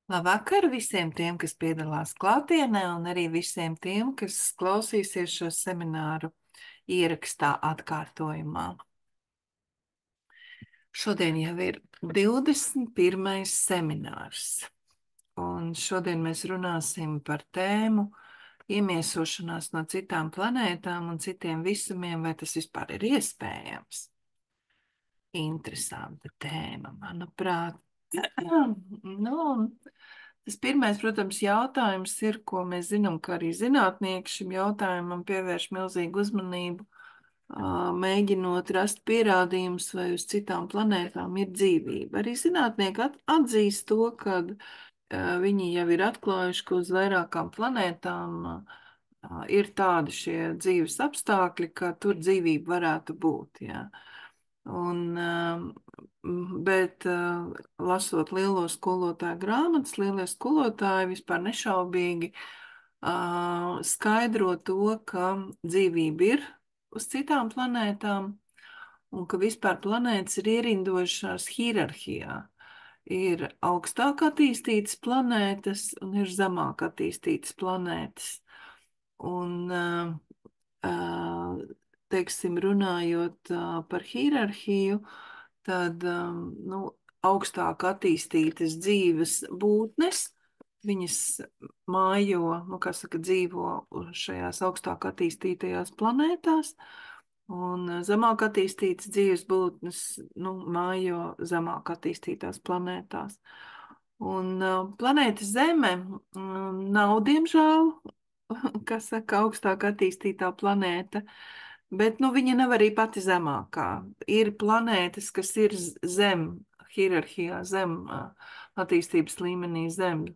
Labvakar visiem tiem, kas piedalās klātienē, un arī visiem tiem, kas klausīsies šo semināru ierakstā atkārtojumā. Šodien jau ir 21. seminārs, un šodien mēs runāsim par tēmu iemiesošanās no citām planētām un citiem visumiem, vai tas vispār ir iespējams. Interesanta tēma, manuprāt. Nu, tas pirmais, protams, jautājums ir, ko mēs zinām, ka arī zinātnieki šim jautājumam pievērš milzīgu uzmanību, mēģinot rast pierādījumus, vai uz citām planētām ir dzīvība. Arī zinātnieki atzīst to, ka viņi jau ir atklājuši, ka uz vairākām planētām ir tādi šie dzīves apstākļi, ka tur dzīvība varētu būt. Jā. Bet lasot lielo skolotāju grāmatas, lielie skolotāji vispār nešaubīgi skaidro to, ka dzīvība ir uz citām planētām un ka vispār planētas ir ierindojušās hierarhijā. Ir augstāk attīstītas planētas un ir zemāk attīstītas planētas. Un teiksim, runājot par hierarhiju, tad augstāk attīstītas dzīves būtnes, viņas mājo, kā saka, dzīvo šajās augstāk attīstītajās planētās, un zemāk attīstītas dzīves būtnes, mājo zemāk attīstītās planētās. Un planēta Zeme nav, diemžēl, kas saka, augstāk attīstītā planēta, bet viņa nav arī pati zemākā. Ir planētas, kas ir zem hierarhijā, zem attīstības līmenī, zem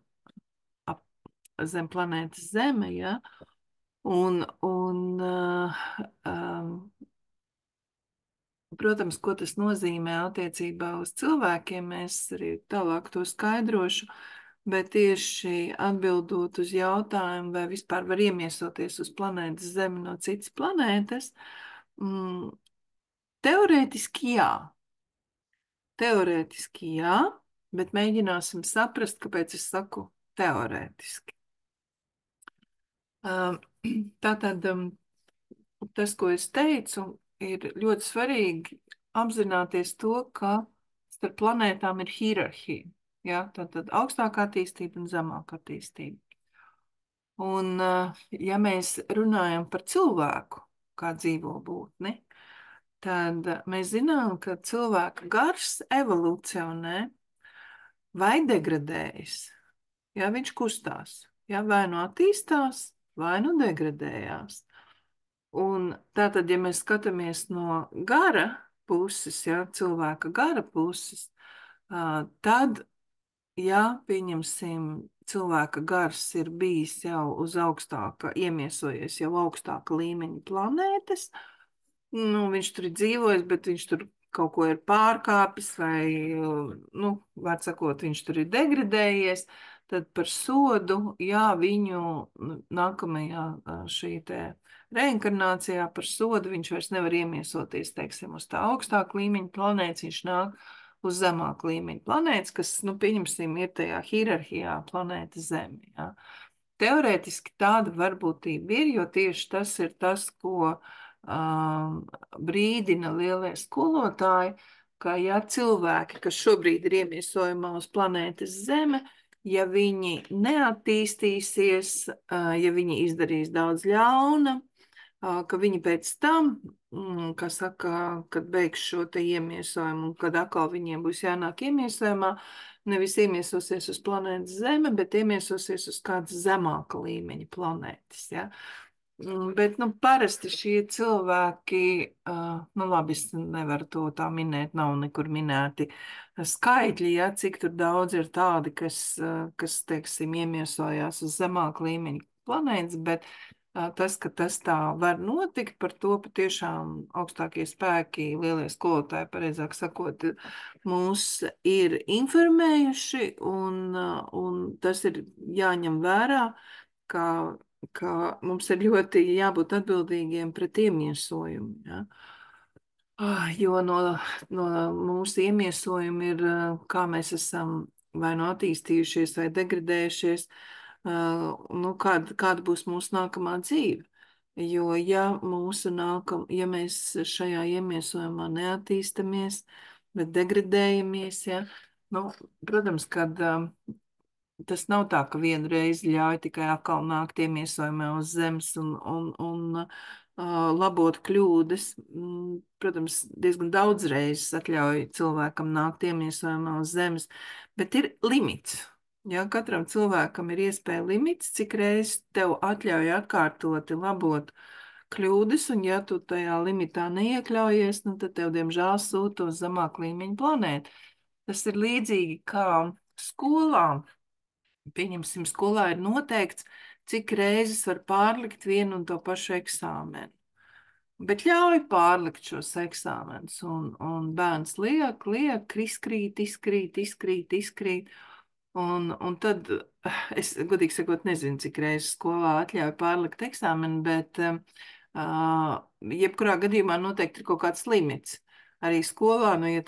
planētas Zeme, ja? Protams, ko tas nozīmē attiecībā uz cilvēkiem, mēs arī tālāk to skaidrošu, bet tieši atbildot uz jautājumu, vai vispār var iemiesoties uz planētas Zemi no citas planētas, teorētiski jā. Teorētiski jā, bet mēģināsim saprast, kāpēc es saku teorētiski. Tātad tas, ko es teicu, ir ļoti svarīgi apzināties to, ka starp planētām ir hierarhija. Ja? Tad augstākā attīstība un zemākā attīstība. Un, ja mēs runājam par cilvēku kā dzīvo būtni, tad mēs zinām, ka cilvēka gars evolūcionē vai degradējas. Ja? Viņš kustās. Ja? Vai nu attīstās, vai nu degradējās. Un tātad, ja mēs skatāmies no gara puses, ja, cilvēka gara puses, tad, ja, pieņemsim, cilvēka gars ir bijis jau uz augstāka, iemiesojies jau augstāka līmeņa planētas, viņš tur ir dzīvojis, bet viņš tur kaut ko ir pārkāpis vai, var sakot, viņš tur ir degradējies, tad par sodu, jā, viņu nākamajā šī te reinkarnācijā par sodu viņš vairs nevar iemiesoties, teiksim, uz tā augstāka līmeņa planētas, viņš nāk uz zemāku līmeņa planētas, kas, pieņemsim, ir tajā hierarhijā planēta Zeme. Ja. Teorētiski tāda varbūtība ir, jo tieši tas ir tas, ko brīdina lielie skolotāji, ka ja cilvēki, kas šobrīd ir iemiesojumā uz planētas Zeme, ja viņi neattīstīsies, ja viņi izdarīs daudz ļauna, ka viņi pēc tam, kā saka, kad beigs šo te iemiesojumu, un kad atkal viņiem būs jānāk iemiesojumā, nevis iemiesosies uz planētas Zeme, bet iemiesosies uz kādas zemāka līmeņa planētas, ja. Bet, parasti šie cilvēki, labi, es nevaru to tā minēt, nav nekur minēti skaitļi, ja, cik tur daudz ir tādi, kas teiksim, iemiesojās uz zemāku līmeņa planētas, bet tas, ka tas tā var notikt, par to patiešām augstākie spēki, lielie skolotāji, pareizāk sakot, mūs ir informējuši, un tas ir jāņem vērā, ka mums ir ļoti jābūt atbildīgiem pret iemiesojumu. Ja? Jo no mūsu iemiesojuma ir, kā mēs esam vai nu attīstījušies, vai degradējušies, nu, kāda būs mūsu nākamā dzīve. Jo, ja mēs šajā iemiesojumā neattīstamies, bet degradējamies, ja, nu, protams, kad tas nav tā, ka vienu reizi ļauj tikai atkal nākt iemiesojumā uz zemes un labot kļūdas. Protams, diezgan daudz reizes atļauj cilvēkam nākt iemiesojumā uz zemes, bet ir limits. Ja, katram cilvēkam ir iespēja limits, cik reizes tev atļauj atkārtoti labot kļūdas, un ja tu tajā limitā neiekļaujies, nu, tad tev, diemžēl, sūta uz zemāk līmeņa planētu. Tas ir līdzīgi kā skolā. Pieņemsim, skolā ir noteikts, cik reizes var pārlikt vienu un to pašu eksāmenu. Bet ļauj pārlikt šos eksāmenus, un bērns liek, izkrīt. Un tad es, godīgi sakot, nezinu, cik reizes skolā atļauj pārlikt eksāmenu, bet jebkurā gadījumā noteikti ir kaut kāds limits. Arī skolā, nu, ja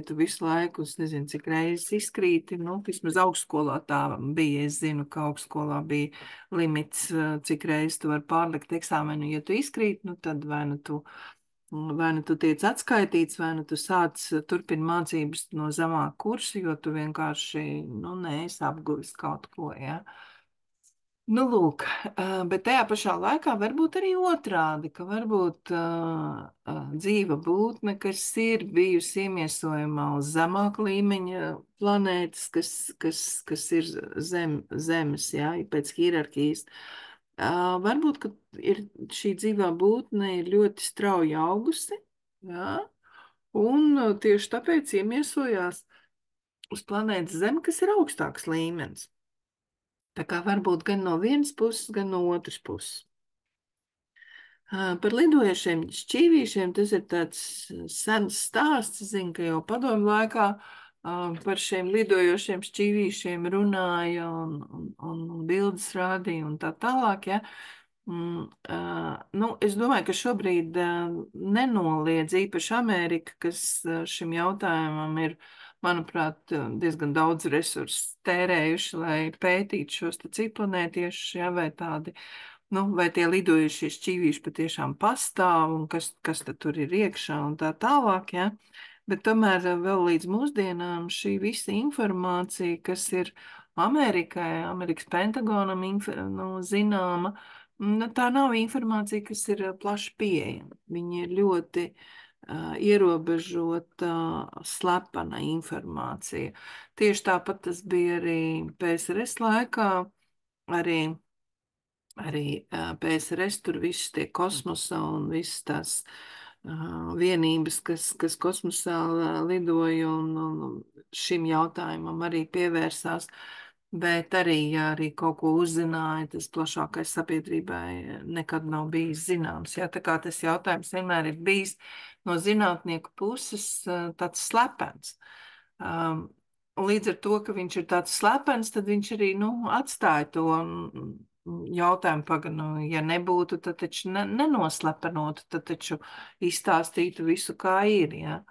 tu visu laiku, es nezinu, cik reizes izkrīti, nu, vismaz augstskolā tā bija, es zinu, ka augstskolā bija limits, cik reizes tu vari pārlikt eksāmenu, ja tu izkrīti, nu, tad vai nu tu tiec atskaitīts, vai nu tu turpini mācības no zemā kursa, jo tu vienkārši, nu, neesi apguvis kaut ko, ja. Nu, lūk, bet tajā pašā laikā varbūt arī otrādi, ka varbūt dzīva būtne, kas ir bijusi iemiesojumā uz zemāka līmeņa planētas, kas ir zemes, jā, pēc hierarhijas, varbūt, ka šī dzīvā būtne ir ļoti strauji augusi, jā, un tieši tāpēc iemiesojās uz planētas Zeme, kas ir augstāks līmenis. Tā kā varbūt gan no vienas puses, gan no otras puses. Par lidojošiem šķīvīšiem tas ir tāds sens stāsts. Es zinu, ka jau padomu laikā par šiem lidojošiem šķīvīšiem runāja un bildes rādīja un tā tālāk. Ja? Nu, es domāju, ka šobrīd nenoliedz īpaši Amerika, kas šim jautājumam ir, manuprāt, diezgan daudz resursu tērējuši, lai pētītu šos citplanētiešus, ja, vai tādi, nu, vai tie lidojušie šķīvīši patiešām pastāv un kas tad tur ir iekšā un tā tālāk, ja. Bet tomēr vēl līdz mūsdienām šī visa informācija, kas ir Amerikai, Amerikas Pentagonam zināma, nu, tā nav informācija, kas ir plaši pieejama. Viņi ir ļoti ierobežota slepena informācija. Tieši tāpat tas bija arī PSRS laikā, arī PSRS tur visas tie kosmosa un visas tās vienības, kas kosmosā lidoja un šim jautājumam arī pievērsās. Bet arī, ja arī kaut ko uzzināja, tas plašākai sabiedrībai nekad nav bijis zināms. Jā, tā kā tas jautājums vienmēr ir bijis no zinātnieku puses tāds slepens. Līdz ar to, ka viņš ir tāds slepens, tad viņš arī, nu, atstāja to jautājumu paganu. Ja nebūtu, tad taču nenoslepenotu, tad taču izstāstītu visu, kā ir, jā.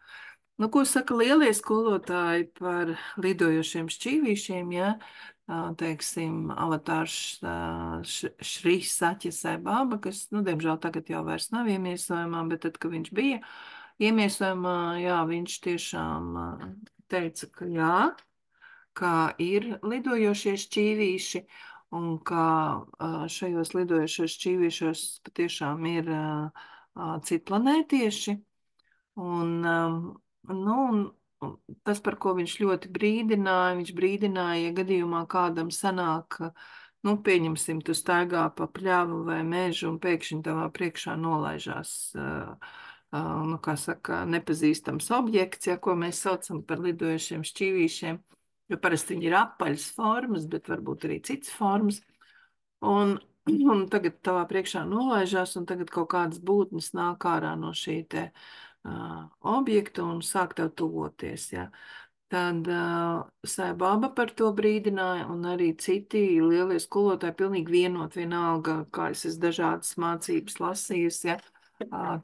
Nu, ko saka lielie skolotāji par lidojošiem šķīvīšiem, ja, teiksim, avatārs Šri Saķa Sai Baba, kas, nu, diemžēl tagad jau vairs nav iemiesojumā, bet tad, kad viņš bija iemiesojumā, jā, viņš tiešām teica, ka jā, kā ir lidojošie šķīvīši, un ka šajos lidojošos šķīvīšos patiešām ir citplanētieši, un tas, par ko viņš ļoti brīdināja, ja gadījumā kādam sanāk, nu, pieņemsim, tu staigā pa pļavu vai mežu un pēkšņi tavā priekšā nolaižās, nu, kā saka, nepazīstams objekts, ja, ko mēs saucam par lidojošiem šķīvīšiem, jo parasti viņi ir apaļas formas, bet varbūt arī citas formas. Un tagad tavā priekšā nolaižās, un tagad kaut kādas būtnes nāk ārā no šī te objektu un sāk tev tuvoties, ja. Tad Sai Baba par to brīdināja, un arī citi lielie skolotāji pilnīgi vienalga, kā es esmu dažādas mācības lasījusi, ja.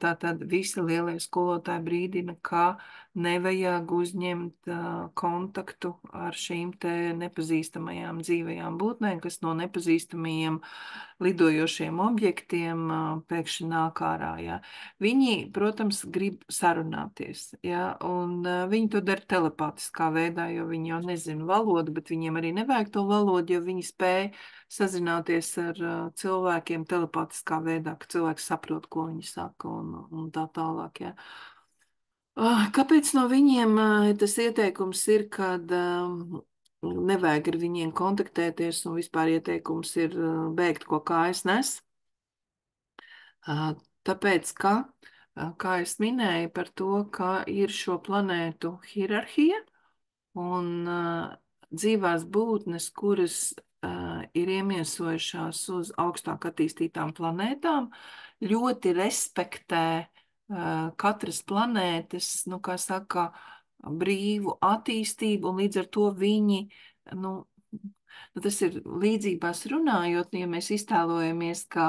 Tātad visi lielie skolotāji brīdina, ka nevajag uzņemt kontaktu ar šīm te nepazīstamajām dzīvajām būtnēm, kas no nepazīstamajiem lidojošiem objektiem pēkšņi nāk ārā. Ja. Viņi, protams, grib sarunāties, ja, un viņi to dara telepātiskā veidā, jo viņi jau nezina valodu, bet viņiem arī nevajag to valodu, jo viņi spēj sazināties ar cilvēkiem telepātiskā veidā, ka cilvēks saprot, ko viņi saka un tā tālāk. Ja. Kāpēc no viņiem tas ieteikums ir, kad nevajag ar viņiem kontaktēties un vispār ieteikums ir bēgt, ko kājas nes? Tāpēc, ka, kā es minēju par to, ka ir šo planētu hierarhija un dzīvās būtnes, kuras ir iemiesojušās uz augstāk attīstītām planētām, ļoti respektē katras planētas, nu, kā saka, brīvu attīstību, un līdz ar to viņi, nu, tas ir līdzībās runājot, ja mēs iztēlojamies, ka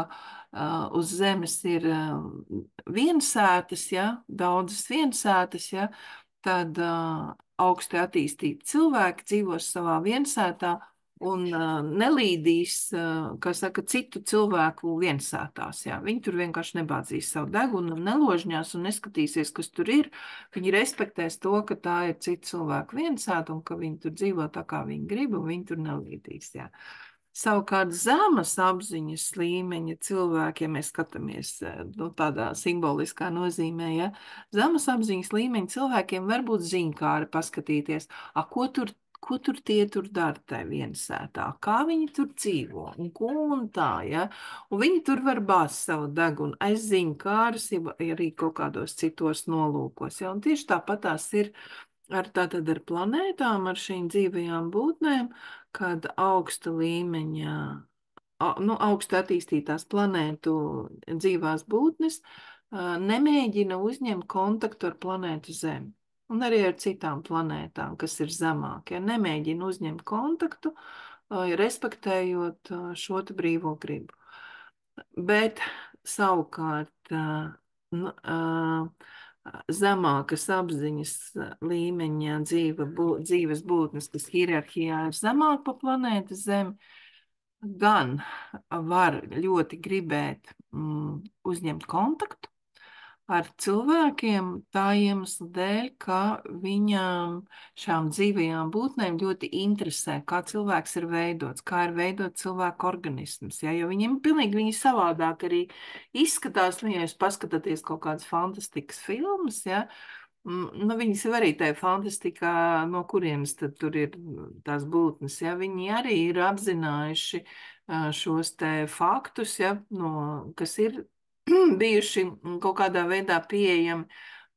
uz Zemes ir viensētas, ja, daudzas viensētas, ja, tad augsti attīstīti cilvēki dzīvos savā viensētā, un nelīdīs, kā saka, citu cilvēku viensētās. Jā. Viņi tur vienkārši nebādzīs savu degunu, neložņās un neskatīsies, kas tur ir. Viņi respektēs to, ka tā ir citu cilvēku viensēta un ka viņi tur dzīvo tā, kā viņi grib, un viņi tur nelīdīs. Jā. Savukārt zemes apziņas līmeņa cilvēki, ja mēs skatāmies nu, tādā simboliskā nozīmē, ja, zemes apziņas līmeņa cilvēkiem var būt ziņkāri paskatīties, ko tur tie tur dara tajā viensētā, kā viņi tur dzīvo un ko un tā, ja, un viņi tur var bāzt savu degunu aiz ziņkārus, ja arī kaut kādos citos nolūkos, ja, un tieši tāpat tās ir tātad ar planētām, ar šīm dzīvajām būtnēm, kad augsta līmeņa, nu, augsta attīstītās planētu dzīvās būtnes nemēģina uzņemt kontaktu ar planētu Zemi. Un arī ar citām planētām, kas ir zemāk, ja nemēģina uzņemt kontaktu, respektējot šo te brīvo gribu. Bet savukārt zemākas apziņas līmeņa dzīves būtnes, kas hierarhijā ir zemāk pa planētas Zemi, gan var ļoti gribēt uzņemt kontaktu ar cilvēkiem tā iemesla dēļ, ka viņām šām dzīvajām būtnēm ļoti interesē, kā cilvēks ir veidots, kā ir veidot cilvēku organisms, ja, jo viņiem pilnīgi viņi savādāk arī izskatās, nu, ja jūs paskatāties kaut kādas fantastikas filmas, ja, nu, viņas jau arī tajā fantastikā, no kurienes tad tur ir tās būtnes, ja, viņi arī ir apzinājuši šos te faktus, ja, no, kas ir bijuši kaut kādā veidā pieejami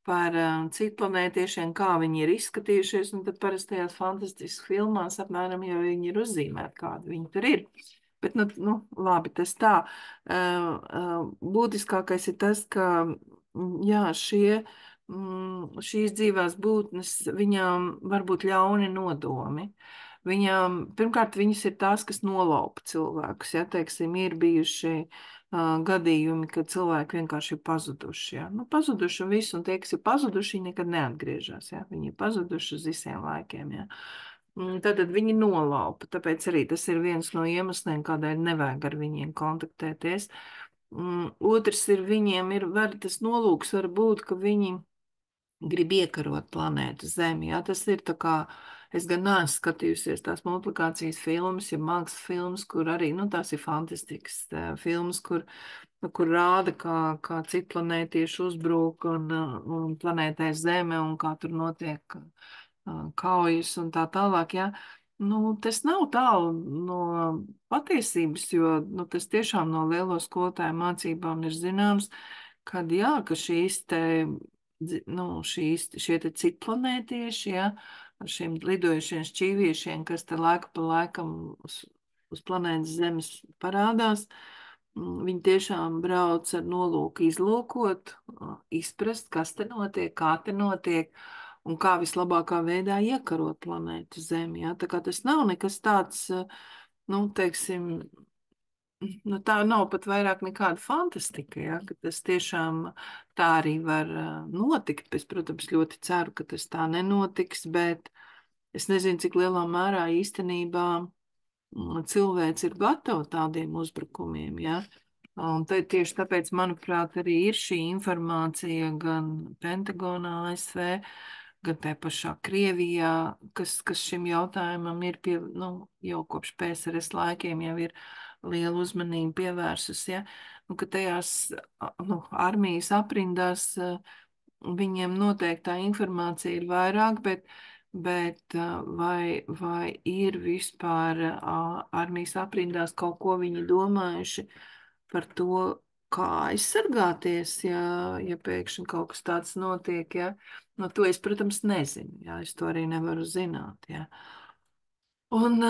par citplanētiešiem, kā viņi ir izskatījušies, un tad parastajās fantastiskas filmās apmēram jau viņi ir uzzīmēti, kādi viņi tur ir. Bet, nu labi, tas tā. Būtiskākais ir tas, ka, jā, šīs dzīvās būtnes, viņām var būt ļauni nodomi. Viņām, pirmkārt, viņas ir tās, kas nolaupa cilvēkus, ja, teiksim, ir bijuši gadījumi, kad cilvēki vienkārši ir pazuduši. Ja? Nu, pazuduši un viss, un tie, kas ir pazuduši, viņi nekad neatgriežas. Ja? Viņi ir pazuduši uz visiem laikiem. Ja? Tad viņi nolaupa. Tāpēc arī tas ir viens no iemesliem, kādēļ nevajag ar viņiem kontaktēties. Otrs ir, viņiem ir, tas nolūks var būt, ka viņi grib iekarot planētu Zemi. Ja? Tas ir tā kā, es gan neesmu skatījusies tās multiplikācijas filmas, ja mākslas filmas, kur arī, nu, tās ir fantastiskas filmas, kur rāda, kā citplanētieši uzbrūk un planētai Zeme un kā tur notiek kaujas un tā tālāk, ja. Nu, tas nav tālu no patiesības, jo, nu, tas tiešām no lielo skolotāju mācībām ir zināms, kad, jā, ka šīs te, nu, šie te citplanētieši, ja, ar šiem lidojušiem šķīviešiem, kas te laika pa laikam uz planētas Zemes parādās, viņi tiešām brauc ar nolūku izlūkot, izprast, kas te notiek, kā te notiek, un kā vislabākā veidā iekarot planētu Zemi. Ja? Tā kā tas nav nekas tāds, nu, teiksim, Nu, tā nav pat vairāk nekāda fantastika, ja, ka tas tiešām tā arī var notikt. Es, protams, ļoti ceru, ka tas tā nenotiks, bet es nezinu, cik lielā mērā īstenībā cilvēks ir gatavs tādiem uzbrukumiem. Ja. Un tieši tāpēc, manuprāt, arī ir šī informācija gan Pentagonā, ASV, gan tā pašā Krievijā, kas šim jautājumam ir nu, jau kopš PSRS laikiem jau ir liela uzmanība pievērsus, ja, un ka tajās nu, armijas aprindās viņiem noteikti tā informācija ir vairāk, bet vai ir vispār armijas aprindās kaut ko viņi domājuši par to, kā aizsargāties, ja pēkšņi kaut kas tāds notiek, ja? No to es, protams, nezinu, ja? Es to arī nevaru zināt, ja? Un,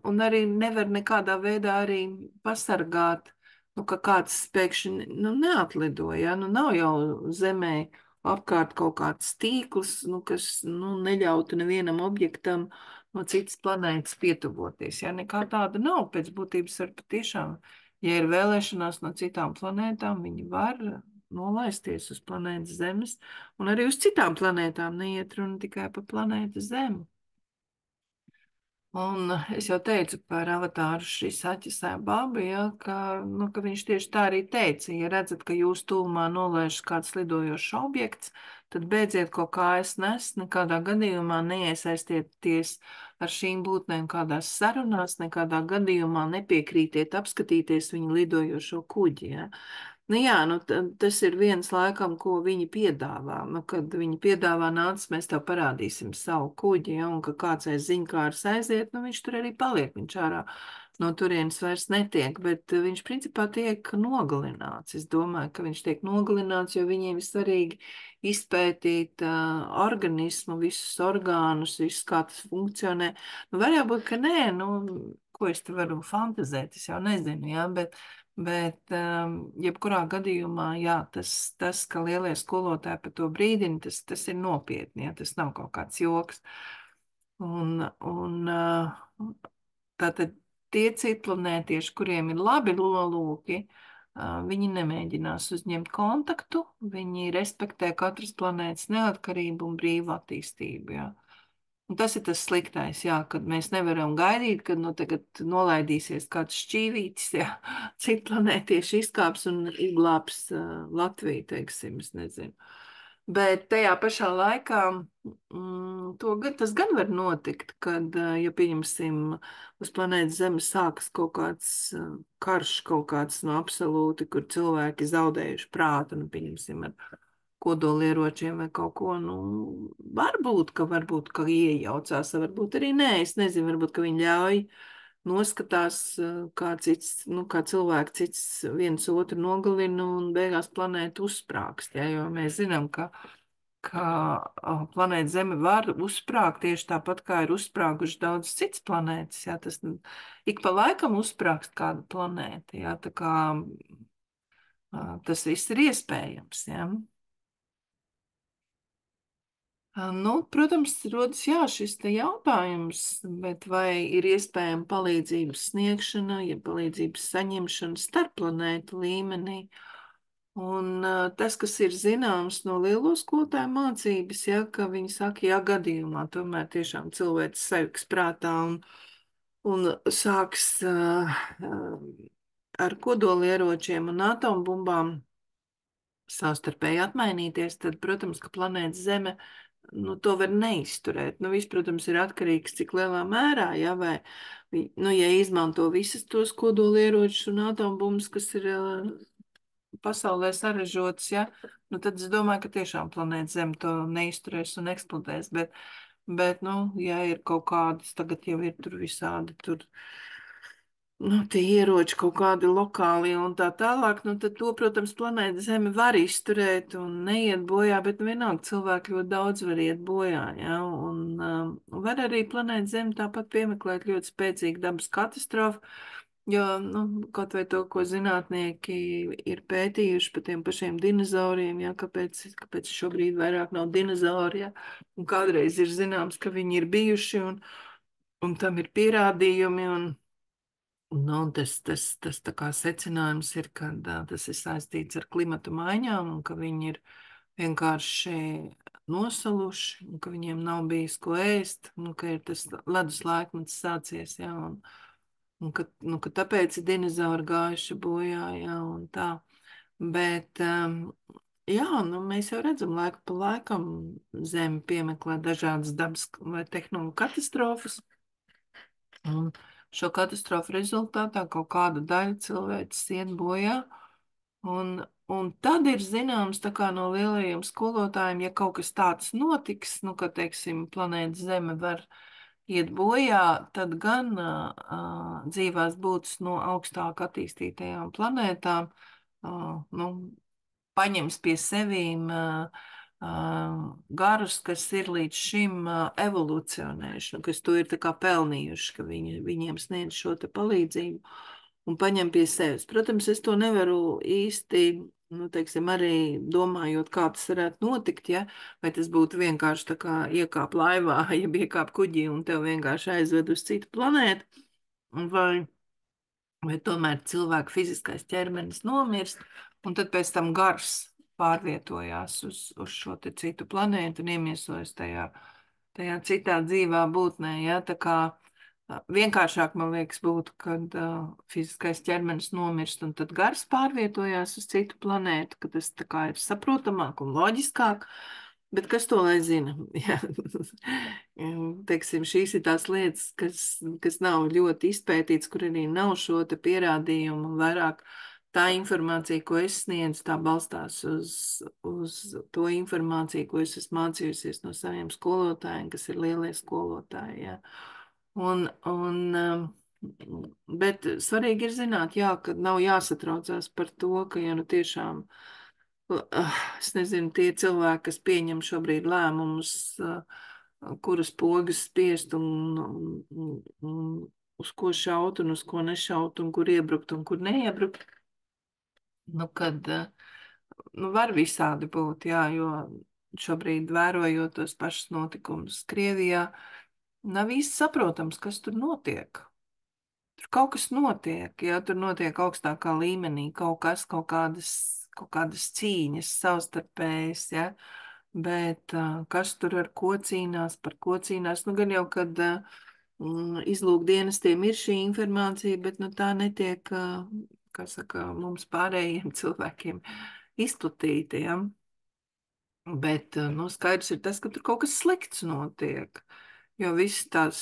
un arī nevar nekādā veidā arī pasargāt, nu, ka kāds pēkšņi nu, neatlidoja. Ja? Nu, nav jau zemē apkārt kaut kāds tīkls, nu, kas nu, neļautu nevienam objektam no citas planētas pietuvoties. Ja? Nekā tāda nav. Pēc būtības var patiešām, ja ir vēlēšanās no citām planētām, viņi var nolaisties uz planētas Zemes un arī uz citām planētām, neiet runa tikai par planētu Zemi. Un es jau teicu par avatāru šīs aķisē babu, ja, nu, ka viņš tieši tā arī teica, ja redzat, ka jūs tūmā nolaiž kāds lidojošs objekts, tad beidziet kaut kājas nest, nekādā gadījumā neiesaistieties ar šīm būtnēm kādās sarunās, nekādā gadījumā nepiekrītiet apskatīties viņu lidojošo kuģi, ja. Nu jā, nu tas ir viens laikam, ko viņi piedāvā. Nu, kad viņi piedāvā nāc, mēs tev parādīsim savu kuģi, ja, un ka kāds aiz ziņkārs aiziet, nu viņš tur arī paliek, viņš ārā no turienes vairs netiek, bet viņš principā tiek nogalināts. Es domāju, ka viņš tiek nogalināts, jo viņiem ir svarīgi izpētīt organismu, visus orgānus, visus, kā tas funkcionē. Nu, var jābūt, ka nē, nu, ko es te varu fantazēt, es jau nezinu, jā, bet jebkurā gadījumā, jā, tas, ka lielie skolotāji par to brīdina, tas ir nopietni, jā, tas nav kaut kāds joks. Un tātad tie citplanētieši, kuriem ir labi nolūki, viņi nemēģinās uzņemt kontaktu, viņi respektē katras planētas neatkarību un brīvu attīstību, jā. Un tas ir tas sliktais, jā, kad mēs nevaram gaidīt, kad nu tagad nolaidīsies kāds šķīvītis, jā, citplanētieši izkāps un izglābs Latviju, teiksim, es nezinu. Bet tajā pašā laikā tas gan var notikt, kad, ja pieņemsim, uz planētas Zemes sākas kaut kāds karš, kaut kāds no absolūti, kur cilvēki zaudējuši prātu, nu, pieņemsim, ar kodolieročiem vai kaut ko, nu, varbūt, ka iejaucās, varbūt arī nē, es nezinu, varbūt, ka viņi ļauj noskatās, kā cits, nu, kā cilvēki cits viens otru nogalina un beigās planēta uzsprāgst, ja, jo mēs zinām, ka planēta Zeme var uzsprāgt tieši tāpat, kā ir uzsprāguši daudz citas planētas, ja, tas ik pa laikam uzsprāgst kāda planēta, ja, tā kā tas viss ir iespējams, ja. Nu, protams, rodas jā, šis te jautājums, bet vai ir iespējama palīdzības sniegšana, ja palīdzības saņemšana starp planētu līmenī? Un tas, kas ir zināms no lielo skolotāju mācības, ja, ka viņi saka, ja gadījumā tomēr tiešām cilvēks sajūgs prātā un sāks ar kodolieročiem un atombumbām savstarpēji apmainīties, tad, protams, ka planēta Zeme nu, to var neizturēt. Nu, viss, protams, ir atkarīgs, cik lielā mērā, ja, vai, nu, ja izmanto visas tos kodolieročus un atombumbas, kas ir pasaulē saražotas, ja, nu, tad es domāju, ka tiešām planēta Zeme to neizturēs un eksplodēs, bet, nu, ja ir kaut kādas, tagad jau ir tur visādi, tur, nu, tie ieroči kaut kādi lokāli un tā tālāk, nu, tad to, protams, planēta Zeme var izturēt un neiet bojā, bet nu, vienalga cilvēki ļoti daudz var iet bojā, ja, un var arī planēta Zeme tāpat piemeklēt ļoti spēcīgu dabas katastrofu, jo, nu, kaut vai to, ko zinātnieki ir pētījuši par tiem pašiem dinozauriem, ja, kāpēc šobrīd vairāk nav dinozauri, ja, un kādreiz ir zināms, ka viņi ir bijuši un tam ir pierādījumi Nu, tas tā kā secinājums ir, ka tas ir saistīts ar klimatu maiņām un ka viņi ir vienkārši nosaluši, un ka viņiem nav bijis ko ēst, un ka ir tas ledus laikmets sācies, jā, un ka tāpēc ir dinozauri gājuši bojā, jā, un tā. Bet, jā, nu, mēs jau redzam, laiku pa laikam Zeme piemeklē dažādas dabas vai tehnoloģiju katastrofas, un šo katastrofu rezultātā kaut kāda daļa cilvēks iet bojā, un tad ir zināms, tā kā no lielajiem skolotājiem, ja kaut kas tāds notiks, nu, ka, teiksim, planēta Zeme var iet bojā, tad gan dzīvās būtnes no augstāk attīstītajām planētām, nu, paņems pie sevīm garus, kas ir līdz šim evolucionējuši, nu, kas to ir tā kā pelnījuši, ka viņiem sniedz šo te palīdzību un paņem pie sevis. Protams, es to nevaru īsti, nu, teiksim, arī domājot, kā tas varētu notikt, ja, vai tas būtu vienkārši tā kā iekāp laivā, ja iekāp kuģī un tev vienkārši aizved uz citu planētu, vai tomēr cilvēka fiziskais ķermenis nomirst, un tad pēc tam gars pārvietojās uz šo te citu planētu un iemiesojas tajā citā dzīvā būtnē, ja, tā kā vienkāršāk, man liekas, būtu, kad fiziskais ķermenis nomirst un tad gars pārvietojās uz citu planētu, ka tas tā kā ir saprotamāk un loģiskāk, bet kas to lai zina? Ja. Teiksim, šīs ir tās lietas, kas nav ļoti izpētītas, kur arī nav šo te pierādījumu, un vairāk tā informācija, ko es sniedzu, tā balstās uz to informāciju, ko es esmu mācījusies no saviem skolotājiem, kas ir lielie skolotāji, ja. Bet svarīgi ir zināt, jā, ka nav jāsatraucās par to, ka, ja nu tiešām, es nezinu, tie cilvēki, kas pieņem šobrīd lēmumus, kuras pogas spiest un uz ko šaut un uz ko nešaut un kur iebrukt un kur neiebrukt, nu, kad, nu, var visādi būt, jā, jo šobrīd vērojot tos pašus notikumus Krievijā, nav īsti saprotams, kas tur notiek. Tur kaut kas notiek, ja tur notiek augstākā līmenī, kaut kādas cīņas savstarpējas, ja, bet kas tur ar ko cīnās, par ko cīnās, nu gan jau, kad izlūkdienestiem ir šī informācija, bet nu tā netiek, kā saka, mums pārējiem cilvēkiem izplatīta, ja. Bet, nu, skaidrs ir tas, ka tur kaut kas slikts notiek, jo viss tās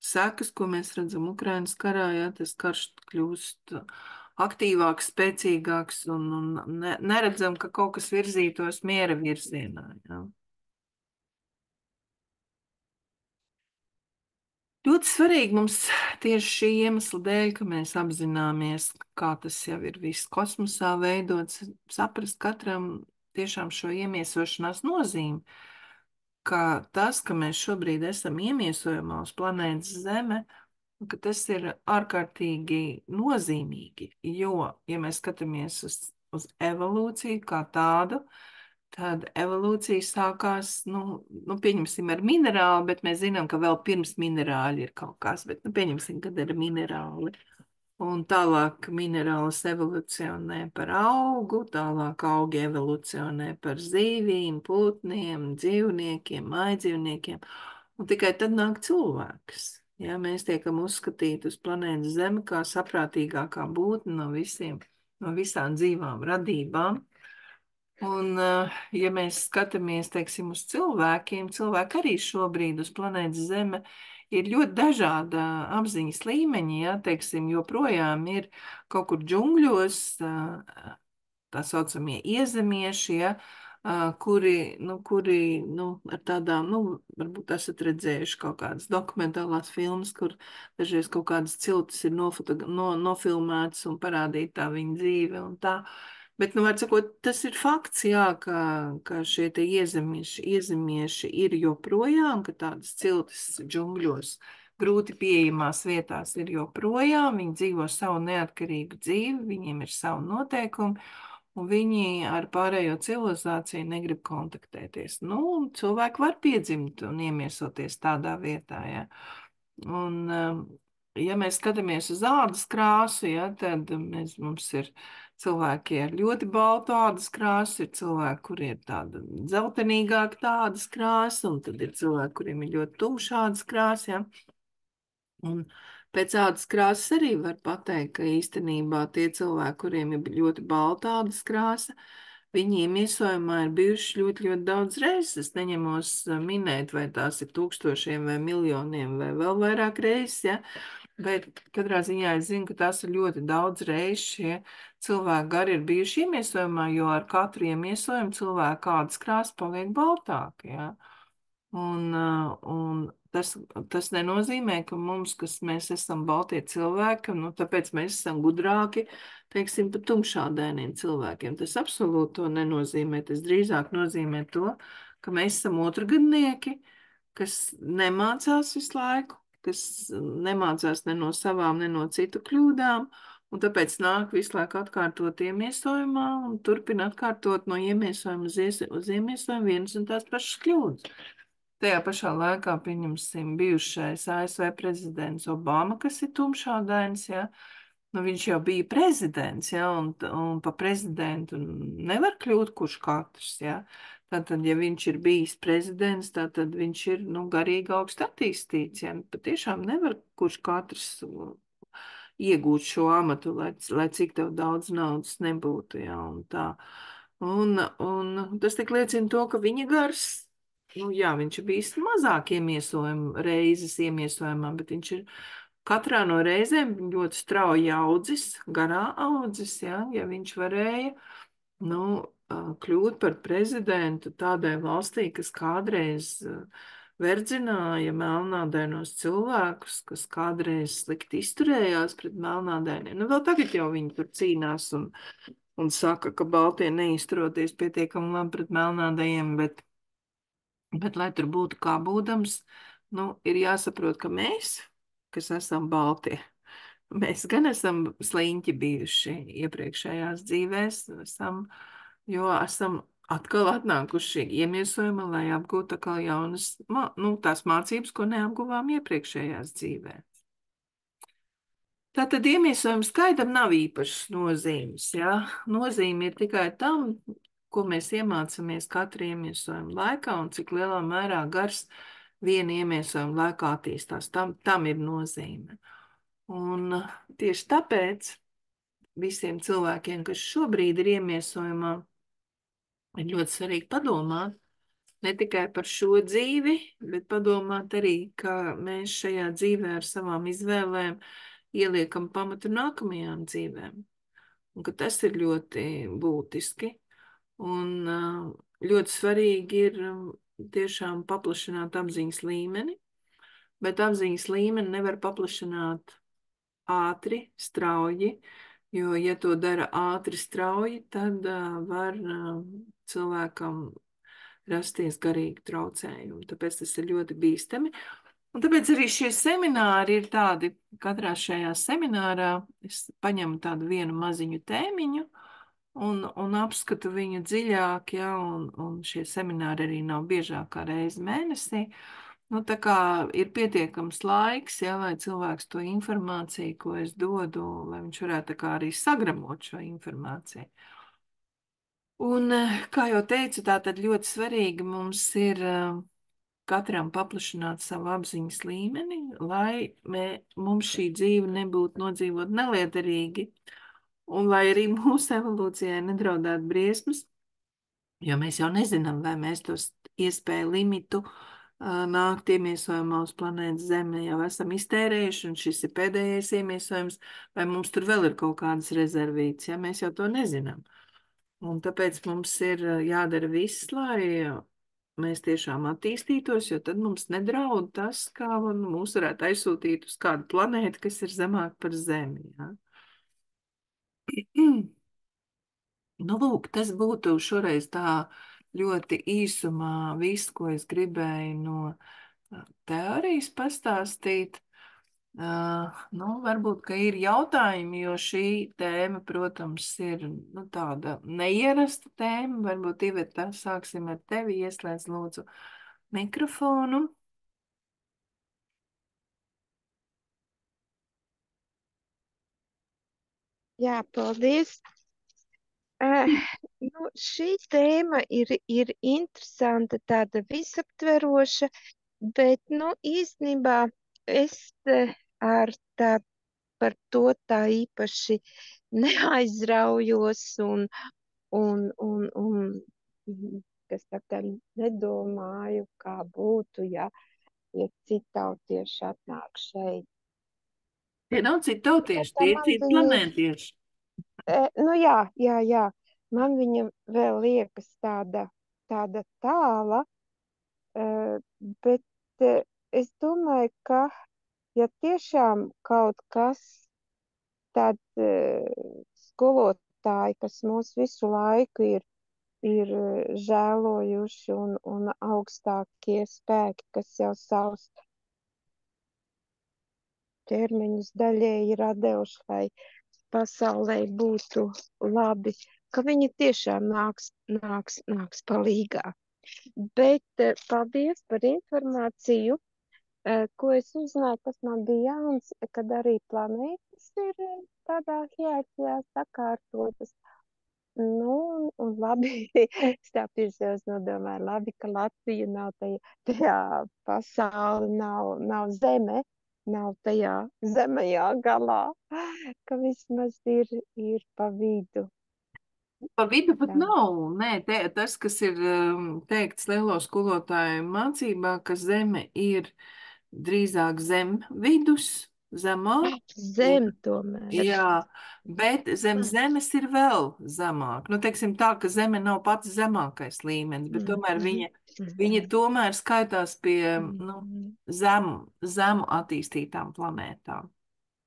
sekas, ko mēs redzam Ukrainas karā, ja, tas karš kļūst aktīvāks, spēcīgāks un neredzam, ka kaut kas virzītos miera virzienā. Ja. Ļoti svarīgi mums tieši šī iemesla dēļ, ka mēs apzināmies, kā tas jau ir viss kosmosā veidots, saprast katram tiešām šo iemiesošanās nozīmi, ka tas, ka mēs šobrīd esam iemiesojumā uz planētas Zeme, ka tas ir ārkārtīgi nozīmīgi, jo, ja mēs skatāmies uz evolūciju kā tādu, tad evolūcija sākās, nu pieņemsim ar minerālu, bet mēs zinām, ka vēl pirms minerāļi ir kaut kas, bet, nu, pieņemsim, kad ir minerāli. Un tālāk minerāls evolucionē par augu, tālāk augi evolucionē par zīvīm, putniem, dzīvniekiem, mājdzīvniekiem, un tikai tad nāk cilvēks. Ja, mēs tiekam uzskatīti uz planētas Zemi kā saprātīgākā būtne no visām dzīvām radībām. Un, ja mēs skatāmies, teiksim, uz cilvēkiem, cilvēki arī šobrīd uz planētas Zeme ir ļoti dažāda apziņas līmeņi, ja, teiksim, joprojām ir kaut kur džungļos tā saucamie iezemieši, ja, kuri, ar tādām, varbūt esat redzējuši kaut kādas dokumentālās filmas, kur dažreiz kaut kādas ciltis ir nofilmētas un parādīta tā viņa dzīve un tā. Bet, var sakot, tas ir fakts, jā, ka šie te iezemieši ir joprojām, ka tādas ciltis džungļos grūti pieejamās vietās ir joprojām, viņi dzīvo savu neatkarīgu dzīvi, viņiem ir savu noteikumu, un viņi ar pārējo civilizāciju negrib kontaktēties. Nu, cilvēki var piedzimt un iemiesoties tādā vietā, ja. Un, ja mēs skatāmies uz ādas krāsu, ja, tad mums ir cilvēki ar ļoti baltu ādas krāsu, ir cilvēki, kuriem ir tāda dzeltenīgāka ādas krāsa, un tad ir cilvēki, kuriem ir ļoti tumša ādas krāsa. Ja. Un pēc ādas krāsas arī var pateikt, ka īstenībā tie cilvēki, kuriem ir ļoti balta ādas krāsa, viņi iemiesojumā ir bijuši ļoti, ļoti daudz reizes. Es neņemos minēt, vai tās ir tūkstošiem vai miljoniem vai vēl vairāk reizes, ja? Bet katrā ziņā es zinu, ka tas ir ļoti daudz reizes šie cilvēki gari ir bijuši iemiesojumā, jo ar katru iemiesojumu cilvēku ādas krāsa paliek baltāka, ja? Un tas nenozīmē, ka mums, kas mēs esam baltie cilvēki, nu, tāpēc mēs esam gudrāki, teiksim, par tumšādēniem cilvēkiem. Tas absolūti to nenozīmē. Tas drīzāk nozīmē to, ka mēs esam otrgadnieki, kas nemācās visu laiku, kas nemācās ne no savām, ne no citu kļūdām, un tāpēc nāk visu laiku atkārtot iemiesojumā un turpina atkārtot no iemiesojuma uz iemiesojumu vienas un tās pašas kļūdas. Tajā pašā laikā, pieņemsim, bijušais ASV prezidents Obama, kas ir tumšādains, ja, nu viņš jau bija prezidents, ja, un pa prezidentu nevar kļūt kurš katrs, ja. Tātad, ja viņš ir bijis prezidents, tātad viņš ir, nu, garīgi augst attīstīts, ja, patiešām nevar kurš katrs iegūt šo amatu, lai cik tev daudz naudas nebūtu, ja, un tā. Un tas tik liecina to, ka viņa gars, nu jā, viņš ir bijis mazāk reizes iemiesojumā, bet viņš ir katrā no reizēm ļoti strauji audzis, garā audzis, ja viņš varēja, nu, kļūt par prezidentu tādai valstī, kas kādreiz verdzināja melnādainos cilvēkus, kas kādreiz slikti izturējās pret melnādainiem. Nu, vēl tagad jau viņi tur cīnās un saka, ka baltie neizturoties pietiekami labi pret melnādajiem, bet lai tur būtu kā būdams, nu, ir jāsaprot, ka mēs, kas esam baltie, mēs gan esam sliņķi bijuši iepriekšējās dzīvēs, jo esam atkal atnākuši iemiesojumi, lai apgūtu atkal jaunas, nu, tās mācības, ko neapguvām iepriekšējās dzīvē. Tātad iemiesojuma skaitam nav īpašas nozīmes, ja? Nozīme ir tikai tam, ko mēs iemācāmies katru iemiesojumu laikā un cik lielā mērā gars viena iemiesojuma laikā attīstās. Tam ir nozīme. Un tieši tāpēc visiem cilvēkiem, kas šobrīd ir iemiesojumā, ir ļoti svarīgi padomāt ne tikai par šo dzīvi, bet padomāt arī, ka mēs šajā dzīvē ar savām izvēlēm ieliekam pamatu nākamajām dzīvēm. Un ka tas ir ļoti būtiski. Un ļoti svarīgi ir tiešām paplašināt apziņas līmeni, bet apziņas līmeni nevar paplašināt ātri, strauji, jo, ja to dara ātri, strauji, tad var cilvēkam rasties garīgi traucējumi. Tāpēc tas ir ļoti bīstami. Un tāpēc arī šie semināri ir tādi, katrā šajā seminārā es paņemu tādu vienu maziņu tēmiņu un apskatu viņu dziļāk, ja, un šie semināri arī nav biežāk kā reizi mēnesī. Nu, tā kā ir pietiekams laiks, ja, lai cilvēks to informāciju, ko es dodu, lai viņš varētu tā kā arī sagramot šo informāciju. Un, kā jau teicu, tā tad ļoti svarīgi mums ir katram paplašināt savu apziņas līmeni, lai mums šī dzīve nebūtu nodzīvot neliederīgi, un lai arī mūsu evolūcijai nedraudētu briesmas, jo mēs jau nezinām, vai mēs tos iespēju limitu nākt iemiesojumā uz planētas Zeme jau esam iztērējuši, un šis ir pēdējais iemiesojums, vai mums tur vēl ir kaut kādas rezervītas, ja mēs jau to nezinām. Un tāpēc mums ir jādara viss, lai mēs tiešām attīstītos, jo tad mums nedraud tas, kā mūs varētu aizsūtīt uz kādu planētu, kas ir zemāk par Zemi. Ja? Nu, lūk, tas būtu šoreiz tā ļoti īsumā viss, ko es gribēju no teorijas pastāstīt. Nu, varbūt, ka ir jautājumi, jo šī tēma, protams, ir tāda neierasta tēma. Varbūt, Iveta, sāksim ar tevi, ieslēdz lūdzu mikrofonu. Jā, paldies. Nu, šī tēma ir interesanta, tāda visaptveroša, bet, nu, īstenībā es ar tā par to tā īpaši neaizraujos un kas tā nedomāju, kā būtu, ja citautieši atnāk šeit. Tie nav citi tautieši, Tā tie ir man citi viņi, planētieši. nu jā, man viņa vēl liekas tāda tāla, bet es domāju, ka ja tiešām kaut kas, tad skolotāji, kas mūs visu laiku ir žēlojuši un augstākie spēki, kas jau savus ķermeņus daļēji ir devuši, lai pasaulē būtu labi, ka viņi tiešām nāks palīgā. Bet paldies par informāciju, ko es uzzināju, kas man bija jauns, kad arī planētas ir tādā hierarhijā sakārtotas. Nu, un labi, stāpties jau es nodomāju, labi, ka Latvija nav tajā pasauli, nav zeme, nav tajā zemajā galā, ka vismaz ir pa vidu. Pa vidu pat Tā. nav. Nē, tas, kas ir teikts lielo skolotāju mācībā, ka zeme ir drīzāk zem vidus, zemāk. Zem tomēr. Jā, bet zem zemes ir vēl zemāk. Nu, teiksim tā, ka zeme nav pats zemākais līmenis, bet tomēr viņa tomēr skaitās pie, nu, zemu attīstītām planētām.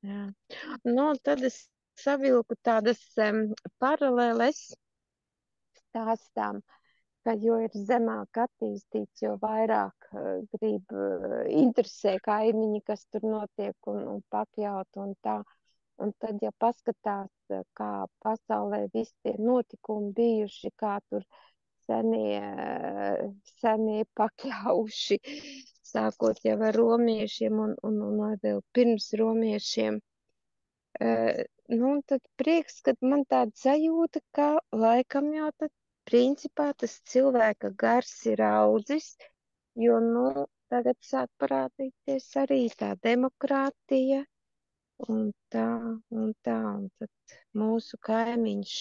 Jā. Nu, tad es savilku tādas paralēles stāstām, ka jo ir zemāk attīstīts, jo vairāk interesē kaimiņi, kas tur notiek un pakļaut un tā. Un tad, ja paskatās, kā pasaulē visi tie notikumi bijuši, kā tur senie pakļauši, sākot jau ar romiešiem un vēl pirms romiešiem, nu, un tad prieks, kad man tāda sajūta, ka laikam jau tad principā tas cilvēka gars ir audzis, jo, nu, tagad sāk parādīties arī tā demokrātija un tad mūsu kaimiņš,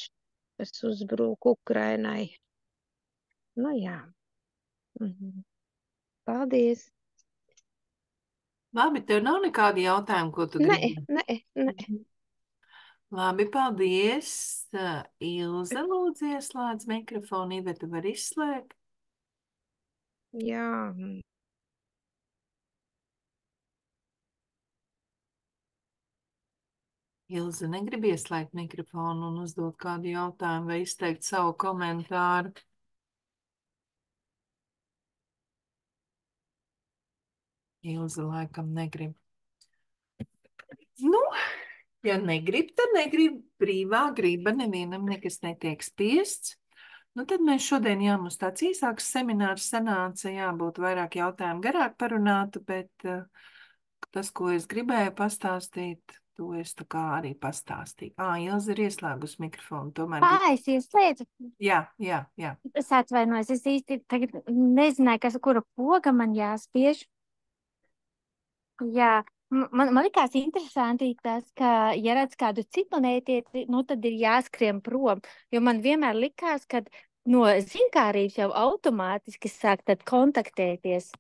kas uzbrūk Ukrainai. Nu, jā. Paldies. Labi, tev nav nekādi jautājumi, ko tu Nē, gribi? nē. Labi, paldies. Ilze, lūdzu, ieslēdz mikrofonu, Iveta var izslēgt. Jā. Ilze negrib ieslēgt mikrofonu un uzdot kādu jautājumu vai izteikt savu komentāru. Ilze laikam negrib. Nu, ja negrib, tad negrib. Brīvā griba nevienam nekas netiek spiests. Nu, tad mēs šodien, jā, mums tāds īsāks seminārs sanāca, jā, būtu vairāk jautājumu garāk parunātu, bet tas, ko es gribēju pastāstīt, to es tā kā arī pastāstīju. Ilze ir ieslēgus mikrofonu, tomēr. Es ieslēdzu. Jā. Es atvainojos, es īsti tagad nezināju, kura poga man jāspiež. Jā, man likās interesanti tas, ka, ja redz kādu citu planētieti, nu tad ir jāskrien prom, jo man vienmēr likās, ka no zinkārības jau automātiski sāk tad kontaktēties.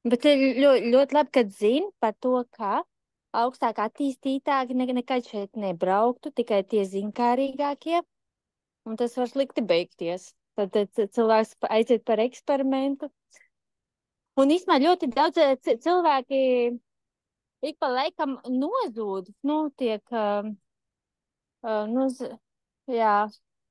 Bet ir ļoti labi, kad zini par to, kā augstāk attīstītāki nekad šeit nebrauktu, tikai tie zinkārīgākie, un tas var slikti beigties. Tad cilvēks aiziet par eksperimentu. Un īstenībā ļoti daudz cilvēki ik pa laikam nozūd, nu, tiek, jā.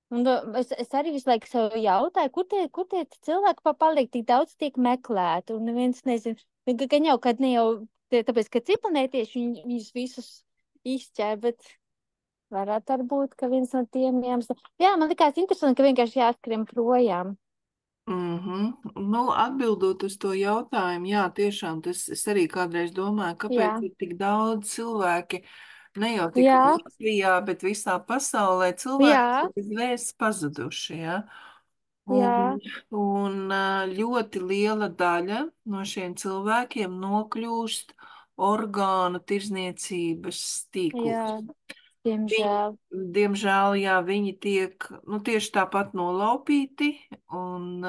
Un es arī visu laiku sev jautāju, kur tie cilvēki paliek, tik daudz tiek meklēti, un neviens nezina, gan jau, kad ne jau, tāpēc, ka ciplanētieši viņus visus izķēr, bet varētu būt, ka viens no tiem jāmest. Jā, man likās interesanti, ka vienkārši jāskrien projām. Nu, atbildot uz to jautājumu, jā, tiešām tas es arī kādreiz domāju, kāpēc ir tik daudz cilvēki Ne jau tikai Jā, Latvijā, bet visā pasaulē cilvēki jā, ir bez vēsts pazuduši, ja? jā, Un ļoti liela daļa no šiem cilvēkiem nokļūst orgānu tirzniecības jā, tīklos. Viņi, diemžēl. diemžēl, jā, viņi tiek, nu, tieši tāpat nolaupīti, un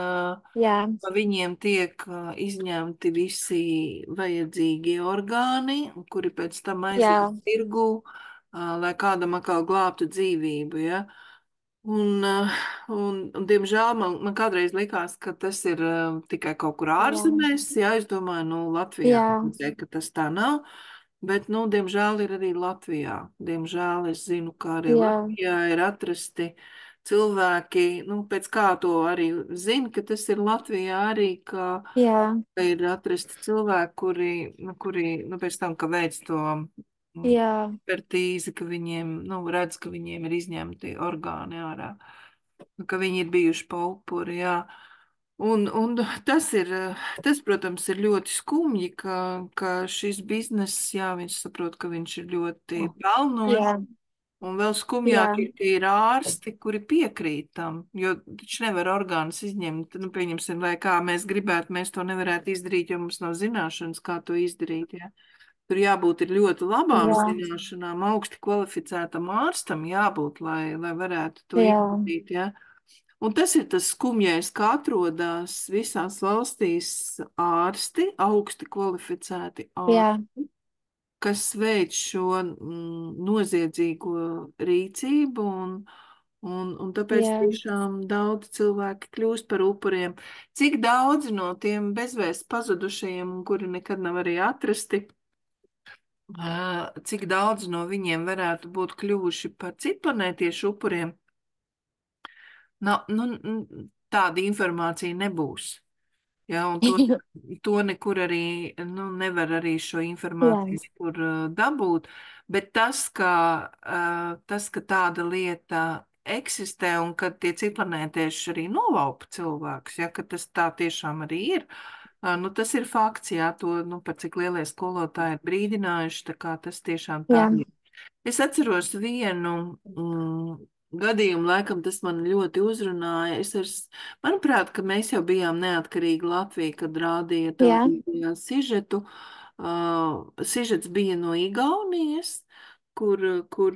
Jā, no viņiem tiek izņemti visi vajadzīgie orgāni, kuri pēc tam aiziet jā, tirgu, lai kādam atkal glābtu dzīvību, ja. Un, diemžēl, man kādreiz likās, ka tas ir tikai kaut kur jā, ārzemēs. Jā, es domāju, nu, Latvijā, jā, ka tas tā nav. Bet, nu, diemžēl ir arī Latvijā. Diemžēl es zinu, ka arī jā, Latvijā ir atrasti cilvēki, nu, pēc kā to arī zinu, ka tas ir Latvijā arī, jā, ka ir atrasti cilvēki, kuri, nu, pēc tam, ka veic to jā, ekspertīzi, ka viņiem, nu, redz, ka viņiem ir izņemti orgāni ārā, nu, ka viņi ir bijuši pa upuri, jā. Un tas, protams, ir ļoti skumji, ka šis bizness, jā, viņš saprot, ka viņš ir ļoti pelnošs. jā, Un vēl jā, skumjāk ir, ka ir ārsti, kuri piekrīt tam, jo taču nevar orgānus izņemt. Nu, pieņemsim, lai kā mēs gribētu, mēs to nevarētu izdarīt, jo mums nav zināšanas, kā to izdarīt. Ja? Tur jābūt ir ļoti labām jā, zināšanām, augsti kvalificētam ārstam jābūt, lai varētu to jā, izdarīt. Ja? Un tas ir tas skumjais, ka atrodas visās valstīs ārsti, augsti kvalificēti jā, ārsti, kas veic šo noziedzīgo rīcību, un tāpēc jā, tiešām daudz cilvēki kļūst par upuriem. Cik daudzi no tiem bezvēst pazudušajiem, un kuri nekad nav arī atrasti, cik daudz no viņiem varētu būt kļuvuši par citplanētiešu upuriem? Nu, tāda informācija nebūs. Ja, un to nekur arī, nu, nevar arī šo jā, informāciju nekur dabūt, bet tas, ka tāda lieta eksistē un ka tie citplanētieši arī nolaupa cilvēkus, ja, ka tas tā tiešām arī ir, nu, tas ir fakts, jā, to, nu, par cik lielie skolotāji ir brīdinājuši, tā kā tas tiešām tā jā, ir. Es atceros vienu gadījumu, laikam tas man ļoti uzrunāja. Manuprāt, ka mēs jau bijām neatkarīgi Latvija, kad rādīja jā, televīzijā sižetu. Sižets bija no Igaunijas, kur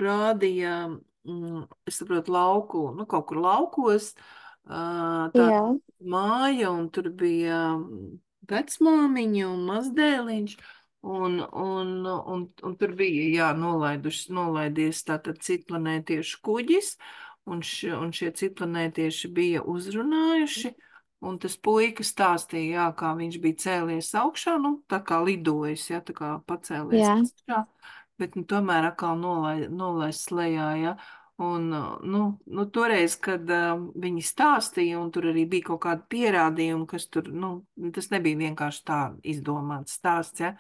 rādīja, es saprotu, lauku, nu, kaut kur laukos, tā jā, māja, un tur bija vecmāmiņa un mazdēliņš. Un tur bija, jā, nolaidies tātad citplanētiešu kuģis, un šie citplanētieši bija uzrunājuši, un tas puika stāstīja, jā, kā viņš bija cēlies augšā, nu, tā kā lidojis, jā, tā kā pacēlies jā, augšā, bet, nu, tomēr atkal nolaist lejā, jā. Nu, toreiz, kad viņi stāstīja, un tur arī bija kaut kādi pierādījumi, kas tur, nu, tas nebija vienkārši tā izdomāts stāsts, ja.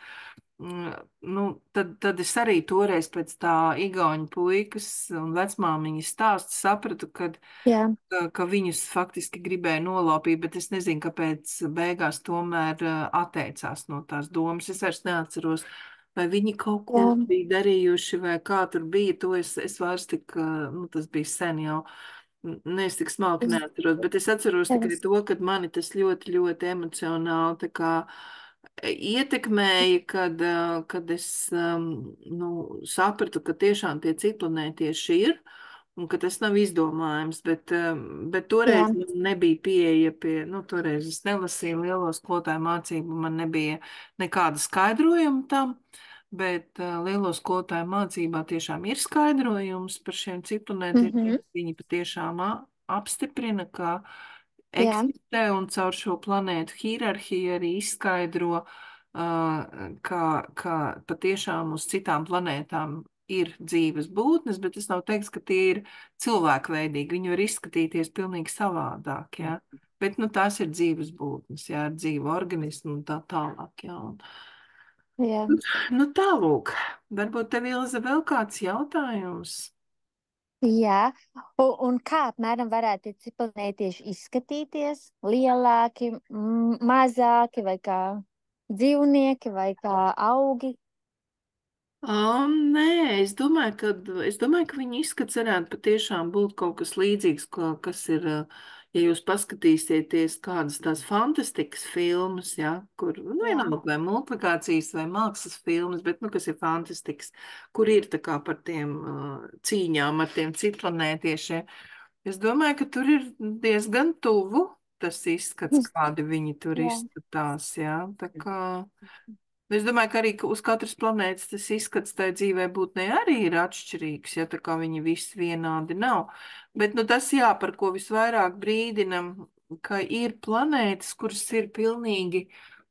Nu, tad es arī toreiz pēc tā igauņu puikas un vecmāmiņas stāsta sapratu, jā, ka viņus faktiski gribēja nolaupīt, bet es nezinu, kāpēc beigās tomēr atteicās no tās domas. Es vairs neatceros, vai viņi kaut ko jā, bija darījuši, vai kā tur bija. To es vairs tik, nu, tas bija sen jau. Es tik smalki neatceros, bet es atceros tikai es, to, ka mani tas ļoti, ļoti emocionāli tā kā ietekmēja, kad es nu, sapratu, ka tiešām tie citplanētieši ir un ka tas nav izdomājums, bet jā, toreiz man nebija pieeja pie, nu, toreiz es nelasīju lielo skolotāju mācību, man nebija nekāda skaidrojuma tam, bet lielo skolotāju mācībā tiešām ir skaidrojums par šiem citplanētiešiem. Viņi patiešām apstiprina, ka jā, eksistē un caur šo planētu hierarhiju arī izskaidro, ka patiešām uz citām planētām ir dzīves būtnes, bet tas nav teiks, ka tie ir cilvēkveidīgi. Viņi var izskatīties pilnīgi savādāk, jā. Bet, nu, tās ir dzīves būtnes, jā, ir dzīva organismu un tā tālāk, jā. jā. Nu, tālūk, varbūt tev, Ilze, vēl kāds jautājums? Jā, un kā apmēram varētu citplanētieši izskatīties? Lielāki, mazāki vai kā dzīvnieki vai kā augi? Nē, es domāju, ka viņa izskats varētu patiešām būt kaut kas līdzīgs, kas ir, ja jūs paskatīsieties kādas tās fantastikas filmas, ja, kur, nu, Jā. vienalga vai multiplikācijas vai mākslas filmas, bet, nu, kas ir fantastikas, kur ir tā kā par tiem cīņām ar tiem citplanētiešiem. Es domāju, ka tur ir diezgan tuvu tas izskats, kādi viņi tur Jā. izskatās, jā, tā kā. Es domāju, ka arī uz katras planētas tas izskats tai dzīvē būtnē arī ir atšķirīgs, ja tā kā viņi visi vienādi nav. Bet nu, tas jā, par ko visvairāk brīdinam, ka ir planētas, kuras ir pilnīgi,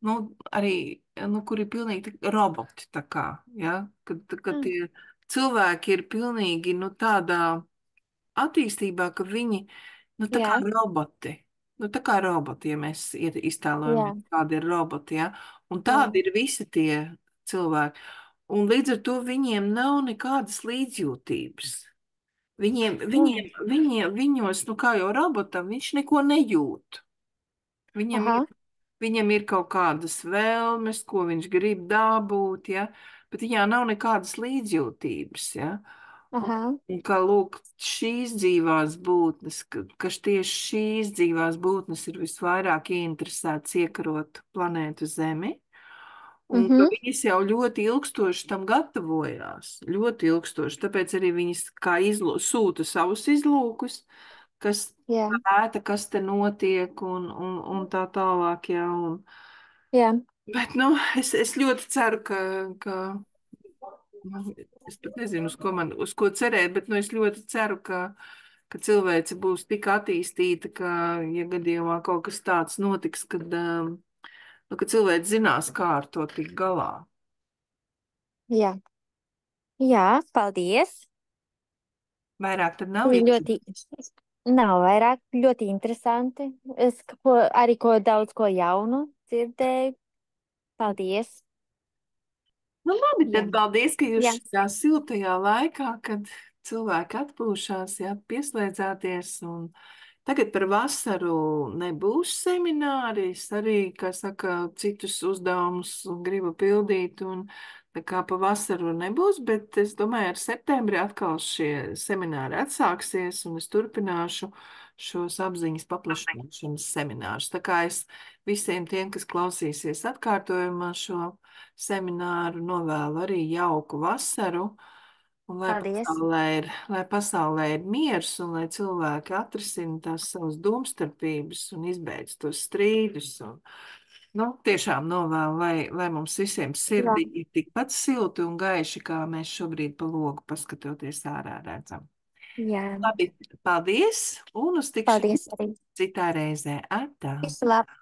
nu, arī, nu, kur ir pilnīgi roboti, tā kā, ja, kad tie cilvēki ir pilnīgi, nu, tādā attīstībā, ka viņi, nu, tā kā Jā. roboti. Nu, tā kā roboti, ja mēs Jā. iztēlojamies, kādi ir roboti, ja? Un Jā. tādi ir visi tie cilvēki. Un līdz ar to viņiem nav nekādas līdzjūtības. Viņos, nu kā jau robotam, viņš neko nejūt. Viņam Aha. ir, viņam ir kaut kādas vēlmes, ko viņš grib dabūt, ja? Bet viņā nav nekādas līdzjūtības, ja? Aha. Un kā lūk, šīs dzīvās būtnes, ka tieši šīs dzīvās būtnes ir visvairāk ieinteresētas iekarot planētu Zemi, un ka viņas jau ļoti ilgstoši tam gatavojās, ļoti ilgstoši, tāpēc arī viņas kā sūta savus izlūkus, kas Jā. pēta, kas te notiek un tā tālāk, jā, Jā. bet, nu, es ļoti ceru, ka es pat nezinu, uz ko cerēt, bet nu, es ļoti ceru, ka cilvēce būs tik attīstīta, ka, ja gadījumā kaut kas tāds notiks, nu, ka cilvēks zinās, kā ar to tikt galā. Jā. Jā, paldies. Vairāk tad nav Bija ļoti, jautājums. nav vairāk, ļoti interesanti. Es arī daudz ko jaunu dzirdēju. Paldies. Nu, labi, Jā. tad paldies, ka jūs Jā. šajā siltajā laikā, kad cilvēki atpūšās, jā, pieslēdzāties. Un tagad par vasaru nebūs semināri. Es arī, kā saka, citus uzdevumus gribu pildīt. Un tā kā pa vasaru nebūs, bet es domāju, ar septembri atkal šie semināri atsāksies un es turpināšu šos apziņas paplašināšanas seminārus. Tā kā es visiem tiem, kas klausīsies atkārtojumā šo semināru, novēlu arī jauku vasaru, un Paldies. lai pasaulē ir miers, un lai cilvēki atrisina tās savas domstarpības un izbeidz tos strīdus. Un, nu, tiešām novēlu, lai mums visiem Jā. sirdī ir tikpat silti un gaiši, kā mēs šobrīd pa logu paskatoties ārā redzam. Jā. Labi, paldies, un uz tikšanos Paldies arī. citā reizē. Atā! Visu labu.